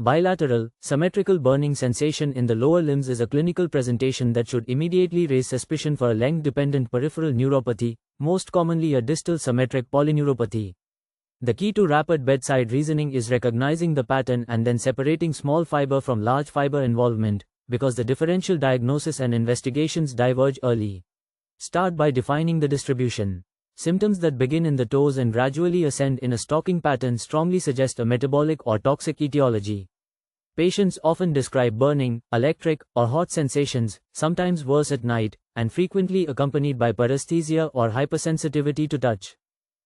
Bilateral, symmetrical burning sensation in the lower limbs is a clinical presentation that should immediately raise suspicion for a length-dependent peripheral neuropathy, most commonly a distal symmetric polyneuropathy. The key to rapid bedside reasoning is recognizing the pattern and then separating small fiber from large fiber involvement, because the differential diagnosis and investigations diverge early. Start by defining the distribution. Symptoms that begin in the toes and gradually ascend in a stalking pattern strongly suggest a metabolic or toxic etiology. Patients often describe burning, electric, or hot sensations, sometimes worse at night, and frequently accompanied by paresthesia or hypersensitivity to touch.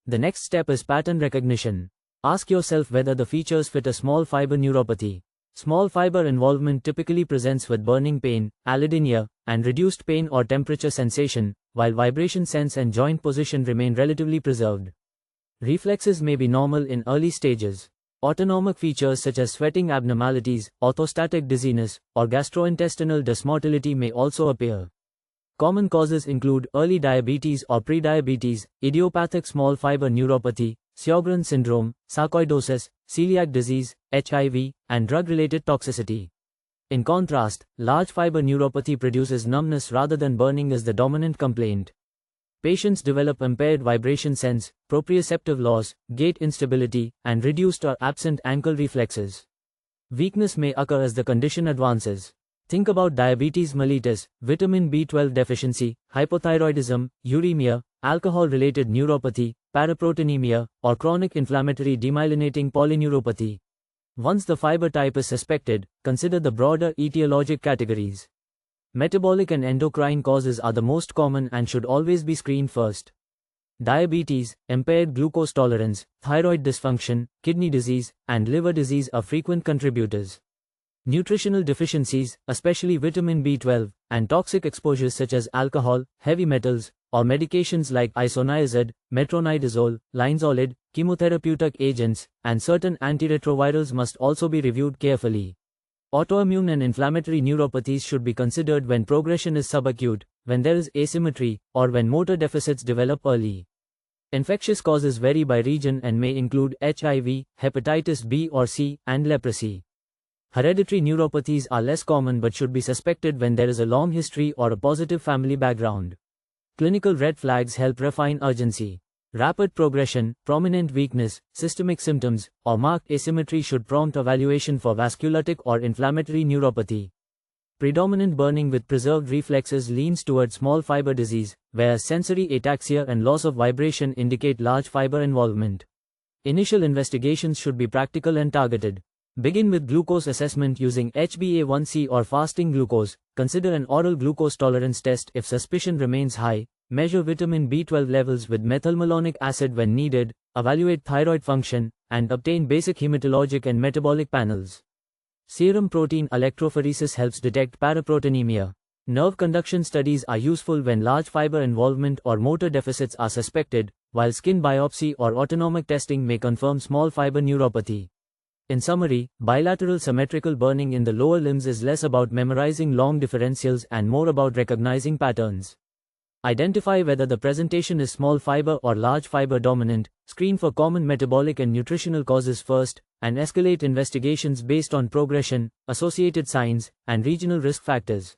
The next step is pattern recognition. Ask yourself whether the features fit a small fiber neuropathy. Small fiber involvement typically presents with burning pain, allodynia, and reduced pain or temperature sensation, while vibration sense and joint position remain relatively preserved. Reflexes may be normal in early stages. Autonomic features such as sweating abnormalities, orthostatic dizziness, or gastrointestinal dysmotility may also appear. Common causes include early diabetes or prediabetes, idiopathic small fiber neuropathy, Sjögren's syndrome, sarcoidosis, celiac disease, HIV, and drug-related toxicity. In contrast, large fiber neuropathy produces numbness rather than burning as the dominant complaint. Patients develop impaired vibration sense, proprioceptive loss, gait instability, and reduced or absent ankle reflexes. Weakness may occur as the condition advances. Think about diabetes mellitus, vitamin B12 deficiency, hypothyroidism, uremia, alcohol-related neuropathy, paraproteinemia, or chronic inflammatory demyelinating polyneuropathy. Once the fiber type is suspected, consider the broader etiologic categories. Metabolic and endocrine causes are the most common and should always be screened first. Diabetes, impaired glucose tolerance, thyroid dysfunction, kidney disease, and liver disease are frequent contributors. Nutritional deficiencies, especially vitamin B12, and toxic exposures such as alcohol, heavy metals, or medications like isoniazid, metronidazole, linezolid, chemotherapeutic agents, and certain antiretrovirals must also be reviewed carefully. Autoimmune and inflammatory neuropathies should be considered when progression is subacute, when there is asymmetry, or when motor deficits develop early. Infectious causes vary by region and may include HIV, hepatitis B or C, and leprosy. Hereditary neuropathies are less common but should be suspected when there is a long history or a positive family background. Clinical red flags help refine urgency. Rapid progression, prominent weakness, systemic symptoms, or marked asymmetry should prompt evaluation for vasculitic or inflammatory neuropathy. Predominant burning with preserved reflexes leans toward small fiber disease, whereas sensory ataxia and loss of vibration indicate large fiber involvement. Initial investigations should be practical and targeted. Begin with glucose assessment using HbA1c or fasting glucose. Consider an oral glucose tolerance test if suspicion remains high. Measure vitamin B12 levels with methylmalonic acid when needed. Evaluate thyroid function, and obtain basic hematologic and metabolic panels. Serum protein electrophoresis helps detect paraproteinemia. Nerve conduction studies are useful when large fiber involvement or motor deficits are suspected, while skin biopsy or autonomic testing may confirm small fiber neuropathy. In summary, bilateral symmetrical burning in the lower limbs is less about memorizing long differentials and more about recognizing patterns. Identify whether the presentation is small fiber or large fiber dominant, screen for common metabolic and nutritional causes first, and escalate investigations based on progression, associated signs, and regional risk factors.